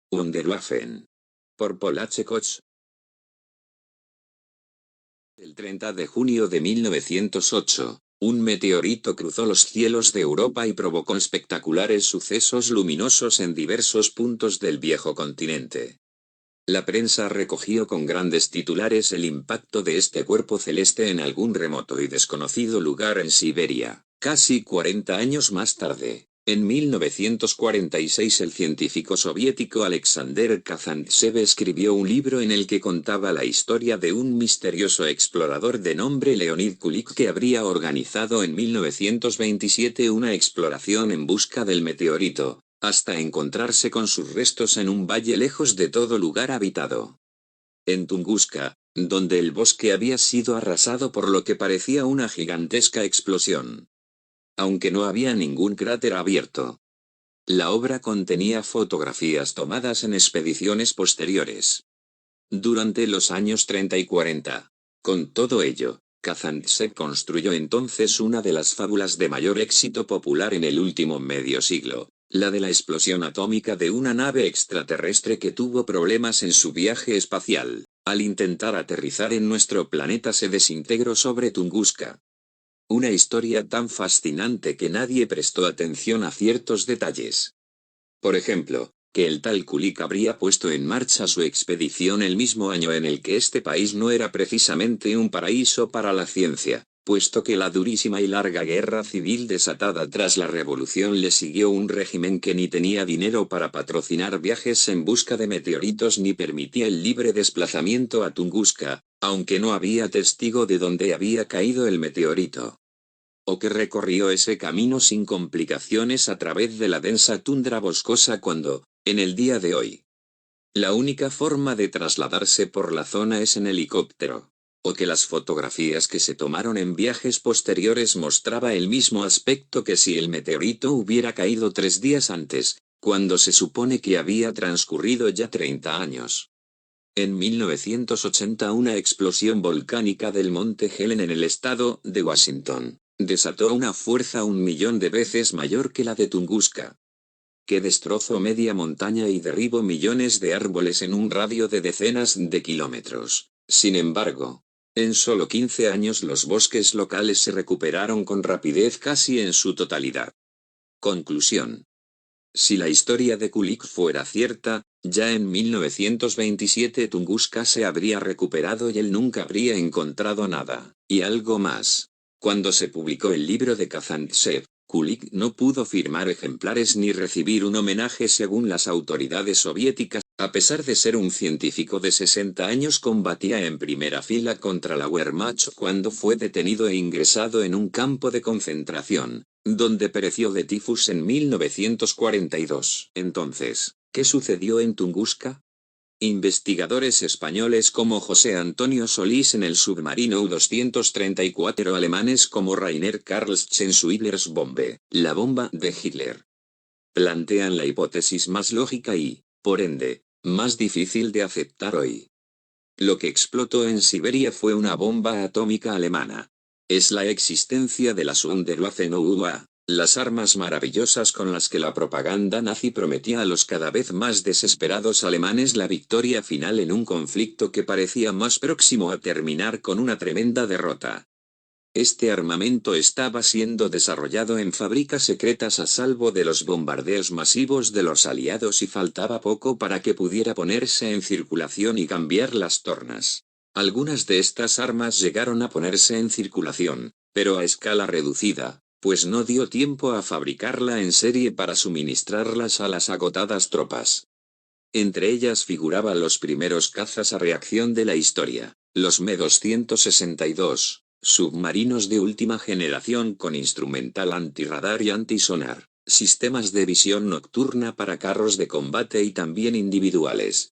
Wunderwaffen. Por Paul H. Koch. El 30 de junio de 1908, un meteorito cruzó los cielos de Europa y provocó espectaculares sucesos luminosos en diversos puntos del viejo continente. La prensa recogió con grandes titulares el impacto de este cuerpo celeste en algún remoto y desconocido lugar en Siberia. Casi 40 años más tarde, en 1946, el científico soviético Alexander Kazantsev escribió un libro en el que contaba la historia de un misterioso explorador de nombre Leonid Kulik que habría organizado en 1927 una exploración en busca del meteorito, hasta encontrarse con sus restos en un valle lejos de todo lugar habitado. En Tunguska, donde el bosque había sido arrasado por lo que parecía una gigantesca explosión. Aunque no había ningún cráter abierto. La obra contenía fotografías tomadas en expediciones posteriores. Durante los años 30 y 40. Con todo ello, Kazantsev construyó entonces una de las fábulas de mayor éxito popular en el último medio siglo, la de la explosión atómica de una nave extraterrestre que tuvo problemas en su viaje espacial. Al intentar aterrizar en nuestro planeta se desintegró sobre Tunguska. Una historia tan fascinante que nadie prestó atención a ciertos detalles. Por ejemplo, que el tal Kulik habría puesto en marcha su expedición el mismo año en el que este país no era precisamente un paraíso para la ciencia, puesto que la durísima y larga guerra civil desatada tras la revolución le siguió un régimen que ni tenía dinero para patrocinar viajes en busca de meteoritos ni permitía el libre desplazamiento a Tunguska, aunque no había testigo de dónde había caído el meteorito. O que recorrió ese camino sin complicaciones a través de la densa tundra boscosa cuando, en el día de hoy, la única forma de trasladarse por la zona es en helicóptero. O que las fotografías que se tomaron en viajes posteriores mostraba el mismo aspecto que si el meteorito hubiera caído 3 días antes, cuando se supone que había transcurrido ya 30 años. En 1980 una explosión volcánica del monte Helen en el estado de Washington desató una fuerza 1.000.000 de veces mayor que la de Tunguska, que destrozó media montaña y derribó millones de árboles en un radio de decenas de kilómetros. Sin embargo, en solo 15 años los bosques locales se recuperaron con rapidez casi en su totalidad. Conclusión. Si la historia de Kulik fuera cierta, ya en 1927 Tunguska se habría recuperado y él nunca habría encontrado nada. Y algo más. Cuando se publicó el libro de Kazantsev, Kulik no pudo firmar ejemplares ni recibir un homenaje según las autoridades soviéticas. A pesar de ser un científico de 60 años, combatía en primera fila contra la Wehrmacht cuando fue detenido e ingresado en un campo de concentración, donde pereció de tifus en 1942. Entonces, ¿qué sucedió en Tunguska? Investigadores españoles como José Antonio Solís en el submarino U-234, alemanes como Rainer Karlsruhe en su Hitlersbombe, la bomba de Hitler, plantean la hipótesis más lógica y, por ende, más difícil de aceptar hoy. Lo que explotó en Siberia fue una bomba atómica alemana. Es la existencia de las Wunderwaffen o UA, las armas maravillosas con las que la propaganda nazi prometía a los cada vez más desesperados alemanes la victoria final en un conflicto que parecía más próximo a terminar con una tremenda derrota. Este armamento estaba siendo desarrollado en fábricas secretas a salvo de los bombardeos masivos de los aliados y faltaba poco para que pudiera ponerse en circulación y cambiar las tornas. Algunas de estas armas llegaron a ponerse en circulación, pero a escala reducida, pues no dio tiempo a fabricarla en serie para suministrarlas a las agotadas tropas. Entre ellas figuraban los primeros cazas a reacción de la historia, los Me-262. Submarinos de última generación con instrumental antirradar y antisonar, sistemas de visión nocturna para carros de combate y también individuales.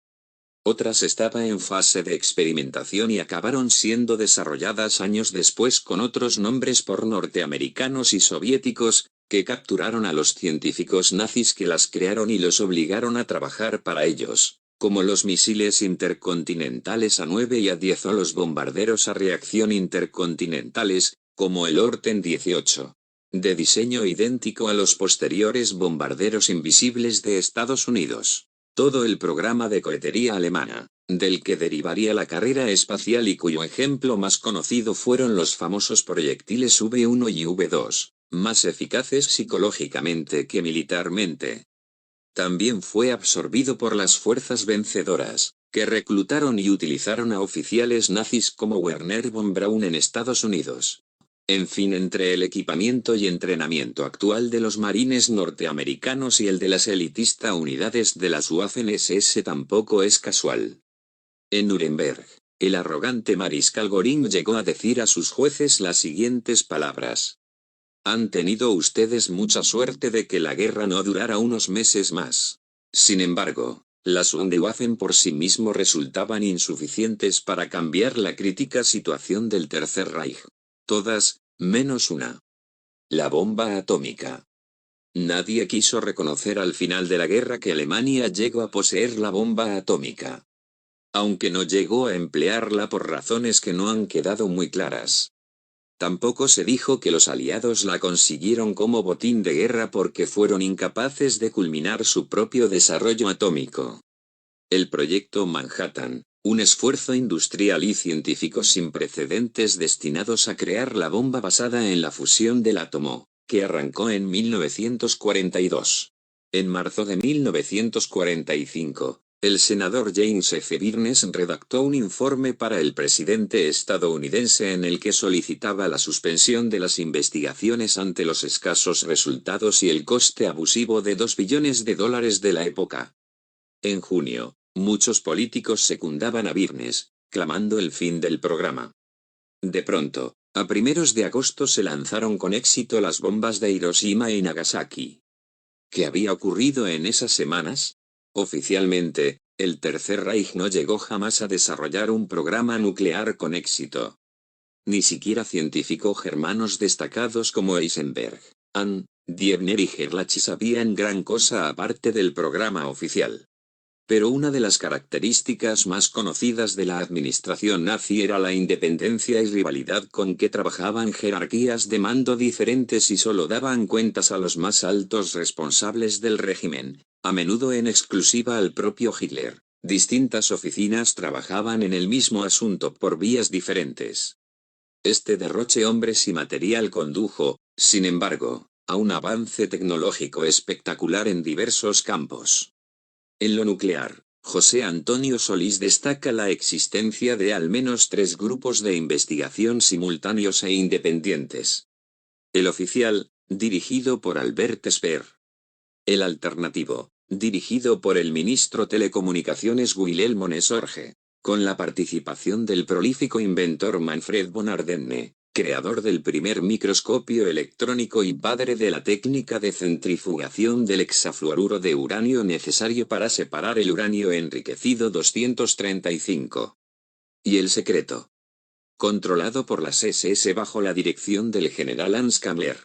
Otras estaban en fase de experimentación y acabaron siendo desarrolladas años después con otros nombres por norteamericanos y soviéticos, que capturaron a los científicos nazis que las crearon y los obligaron a trabajar para ellos, como los misiles intercontinentales A-9 y A-10 o los bombarderos a reacción intercontinentales, como el Orten 18. De diseño idéntico a los posteriores bombarderos invisibles de Estados Unidos. Todo el programa de cohetería alemana, del que derivaría la carrera espacial y cuyo ejemplo más conocido fueron los famosos proyectiles V1 y V2, más eficaces psicológicamente que militarmente. También fue absorbido por las fuerzas vencedoras, que reclutaron y utilizaron a oficiales nazis como Werner von Braun en Estados Unidos. En fin, entre el equipamiento y entrenamiento actual de los marines norteamericanos y el de las elitista unidades de las Waffen-SS tampoco es casual. En Nuremberg, el arrogante mariscal Göring llegó a decir a sus jueces las siguientes palabras: han tenido ustedes mucha suerte de que la guerra no durara unos meses más. Sin embargo, las Wunderwaffen por sí mismo resultaban insuficientes para cambiar la crítica situación del Tercer Reich. Todas, menos una. La bomba atómica. Nadie quiso reconocer al final de la guerra que Alemania llegó a poseer la bomba atómica. Aunque no llegó a emplearla por razones que no han quedado muy claras. Tampoco se dijo que los aliados la consiguieron como botín de guerra porque fueron incapaces de culminar su propio desarrollo atómico. El proyecto Manhattan, un esfuerzo industrial y científico sin precedentes destinados a crear la bomba basada en la fusión del átomo, que arrancó en 1942. En marzo de 1945, el senador James F. Byrnes redactó un informe para el presidente estadounidense en el que solicitaba la suspensión de las investigaciones ante los escasos resultados y el coste abusivo de $2 billones de la época. En junio, muchos políticos secundaban a Byrnes, clamando el fin del programa. De pronto, a primeros de agosto se lanzaron con éxito las bombas de Hiroshima y Nagasaki. ¿Qué había ocurrido en esas semanas? Oficialmente, el Tercer Reich no llegó jamás a desarrollar un programa nuclear con éxito. Ni siquiera científicos germanos destacados como Heisenberg, Hahn, Diebner y Gerlach sabían gran cosa aparte del programa oficial. Pero una de las características más conocidas de la administración nazi era la independencia y rivalidad con que trabajaban jerarquías de mando diferentes y solo daban cuentas a los más altos responsables del régimen, a menudo en exclusiva al propio Hitler. Distintas oficinas trabajaban en el mismo asunto por vías diferentes. Este derroche hombres y material condujo, sin embargo, a un avance tecnológico espectacular en diversos campos. En lo nuclear, José Antonio Solís destaca la existencia de al menos 3 grupos de investigación simultáneos e independientes. El oficial, dirigido por Albert Speer. El alternativo, dirigido por el ministro Telecomunicaciones Guillermo Nesorge, con la participación del prolífico inventor Manfred von Ardenne, creador del primer microscopio electrónico y padre de la técnica de centrifugación del hexafluoruro de uranio necesario para separar el uranio enriquecido 235. Y el secreto. Controlado por las SS bajo la dirección del general Hans Kammler.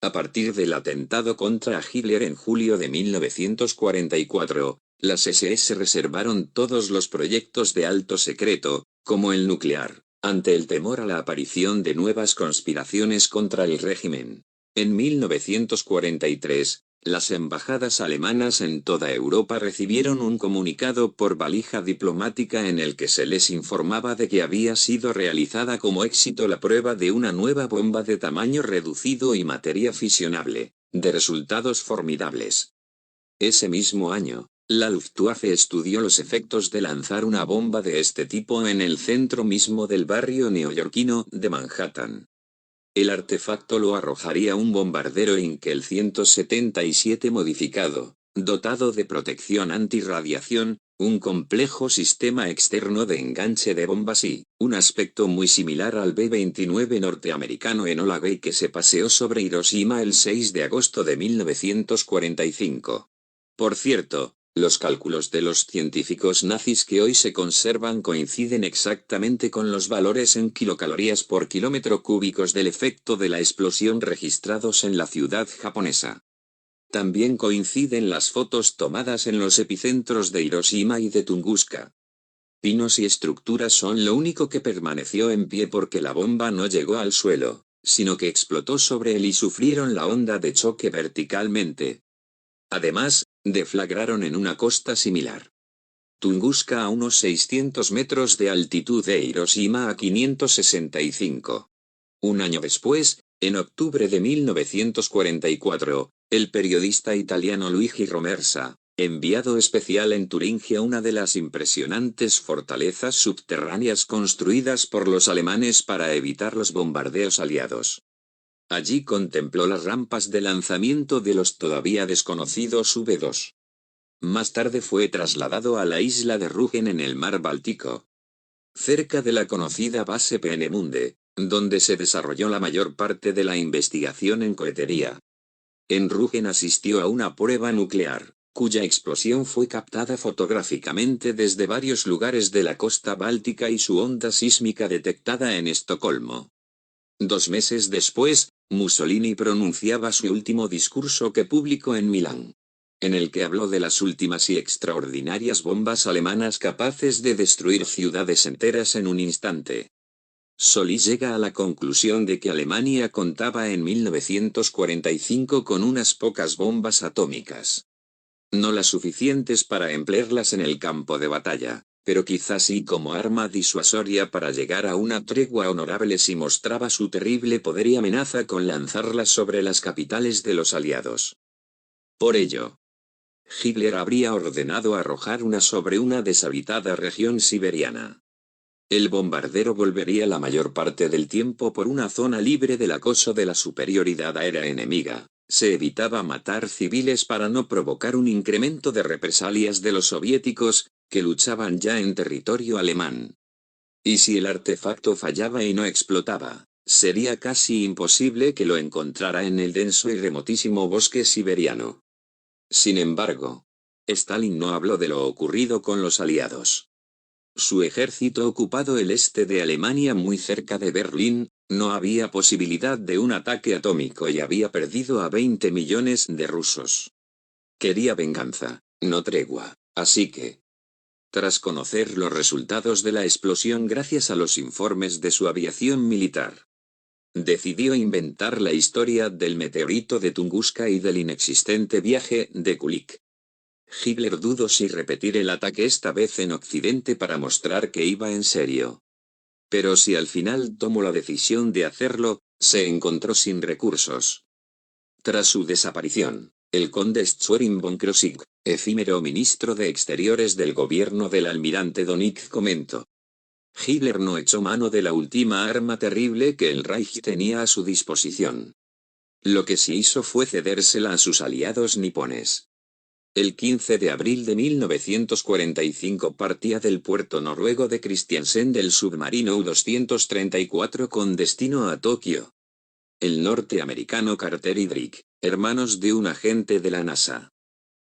A partir del atentado contra Hitler en julio de 1944, las SS reservaron todos los proyectos de alto secreto, como el nuclear, ante el temor a la aparición de nuevas conspiraciones contra el régimen. En 1943, las embajadas alemanas en toda Europa recibieron un comunicado por valija diplomática en el que se les informaba de que había sido realizada como éxito la prueba de una nueva bomba de tamaño reducido y materia fisionable, de resultados formidables. Ese mismo año, la Luftwaffe estudió los efectos de lanzar una bomba de este tipo en el centro mismo del barrio neoyorquino de Manhattan. El artefacto lo arrojaría un bombardero Inkel 177 modificado, dotado de protección antirradiación, un complejo sistema externo de enganche de bombas y un aspecto muy similar al B-29 norteamericano Enola Gay que se paseó sobre Hiroshima el 6 de agosto de 1945. Por cierto, los cálculos de los científicos nazis que hoy se conservan coinciden exactamente con los valores en kilocalorías por kilómetro cúbicos del efecto de la explosión registrados en la ciudad japonesa. También coinciden las fotos tomadas en los epicentros de Hiroshima y de Tunguska. Pinos y estructuras son lo único que permaneció en pie porque la bomba no llegó al suelo, sino que explotó sobre él y sufrieron la onda de choque verticalmente. Además, deflagraron en una costa similar. Tunguska a unos 600 metros de altitud e Hiroshima a 565. Un año después, en octubre de 1944, el periodista italiano Luigi Romersa, enviado especial en Turingia, una de las impresionantes fortalezas subterráneas construidas por los alemanes para evitar los bombardeos aliados. Allí contempló las rampas de lanzamiento de los todavía desconocidos V-2. Más tarde fue trasladado a la isla de Rügen en el mar Báltico, cerca de la conocida base Peenemünde, donde se desarrolló la mayor parte de la investigación en cohetería. En Rügen asistió a una prueba nuclear, cuya explosión fue captada fotográficamente desde varios lugares de la costa báltica y su onda sísmica detectada en Estocolmo. 2 meses después, Mussolini pronunciaba su último discurso que publicó en Milán, en el que habló de las últimas y extraordinarias bombas alemanas capaces de destruir ciudades enteras en un instante. Solís llega a la conclusión de que Alemania contaba en 1945 con unas pocas bombas atómicas. No las suficientes para emplearlas en el campo de batalla, pero quizás sí como arma disuasoria para llegar a una tregua honorable si mostraba su terrible poder y amenaza con lanzarlas sobre las capitales de los aliados. Por ello, Hitler habría ordenado arrojar una sobre una deshabitada región siberiana. El bombardero volvería la mayor parte del tiempo por una zona libre del acoso de la superioridad aérea enemiga. Se evitaba matar civiles para no provocar un incremento de represalias de los soviéticos, que luchaban ya en territorio alemán. Y si el artefacto fallaba y no explotaba, sería casi imposible que lo encontrara en el denso y remotísimo bosque siberiano. Sin embargo, Stalin no habló de lo ocurrido con los aliados. Su ejército ocupado el este de Alemania muy cerca de Berlín, no había posibilidad de un ataque atómico y había perdido a 20 millones de rusos. Quería venganza, no tregua, así que, tras conocer los resultados de la explosión gracias a los informes de su aviación militar, decidió inventar la historia del meteorito de Tunguska y del inexistente viaje de Kulik. Hitler dudó si repetir el ataque esta vez en Occidente para mostrar que iba en serio. Pero si al final tomó la decisión de hacerlo, se encontró sin recursos. Tras su desaparición, el conde Schwerin von Krosigk, efímero ministro de Exteriores del gobierno del almirante Dönitz, comentó: Hitler no echó mano de la última arma terrible que el Reich tenía a su disposición. Lo que sí hizo fue cedérsela a sus aliados nipones. El 15 de abril de 1945 partía del puerto noruego de Kristiansand el submarino U-234 con destino a Tokio. El norteamericano Carter y Drake, hermanos de un agente de la NASA,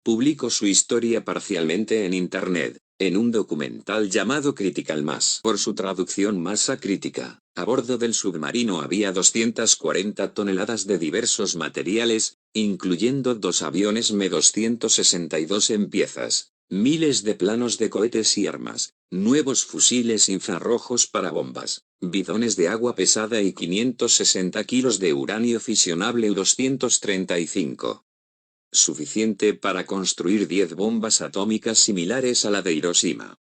publicó su historia parcialmente en Internet, en un documental llamado Critical Mass. Por su traducción Masa Crítica, a bordo del submarino había 240 toneladas de diversos materiales, incluyendo 2 aviones Me-262 en piezas, miles de planos de cohetes y armas, nuevos fusiles infrarrojos para bombas, bidones de agua pesada y 560 kilos de uranio fisionable U-235. Suficiente para construir 10 bombas atómicas similares a la de Hiroshima.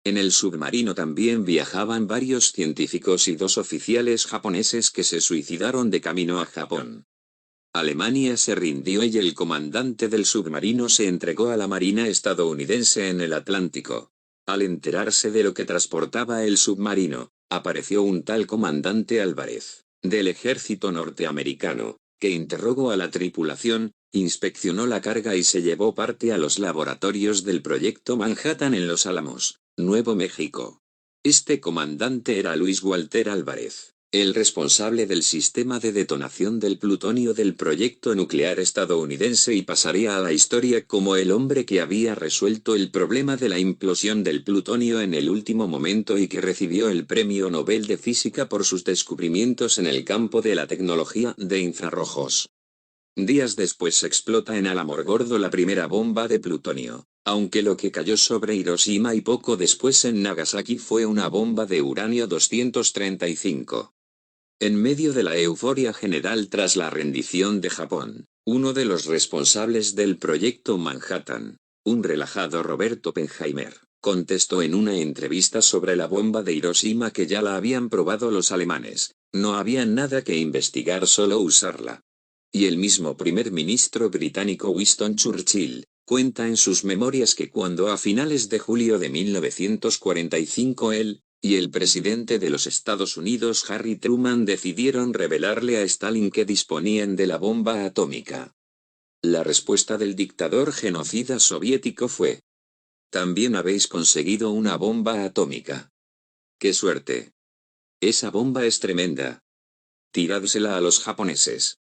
En el submarino también viajaban varios científicos y 2 oficiales japoneses que se suicidaron de camino a Japón. Alemania se rindió y el comandante del submarino se entregó a la Marina estadounidense en el Atlántico. Al enterarse de lo que transportaba el submarino, apareció un tal comandante Álvarez, del ejército norteamericano, que interrogó a la tripulación, inspeccionó la carga y se llevó parte a los laboratorios del Proyecto Manhattan en Los Álamos, Nuevo México. Este comandante era Luis Walter Álvarez, el responsable del sistema de detonación del plutonio del proyecto nuclear estadounidense, y pasaría a la historia como el hombre que había resuelto el problema de la implosión del plutonio en el último momento y que recibió el Premio Nobel de Física por sus descubrimientos en el campo de la tecnología de infrarrojos. Días después explota en Alamogordo la primera bomba de plutonio, aunque lo que cayó sobre Hiroshima y poco después en Nagasaki fue una bomba de uranio 235. En medio de la euforia general tras la rendición de Japón, Uno de los responsables del proyecto Manhattan, un relajado Robert Oppenheimer, contestó en una entrevista sobre la bomba de Hiroshima que ya la habían probado los alemanes, no había nada que investigar, solo usarla. Y el mismo primer ministro británico Winston Churchill, cuenta en sus memorias que cuando a finales de julio de 1945 él, y el presidente de los Estados Unidos Harry Truman decidieron revelarle a Stalin que disponían de la bomba atómica. La respuesta del dictador genocida soviético fue: «También habéis conseguido una bomba atómica. ¡Qué suerte! Esa bomba es tremenda. Tirádsela a los japoneses».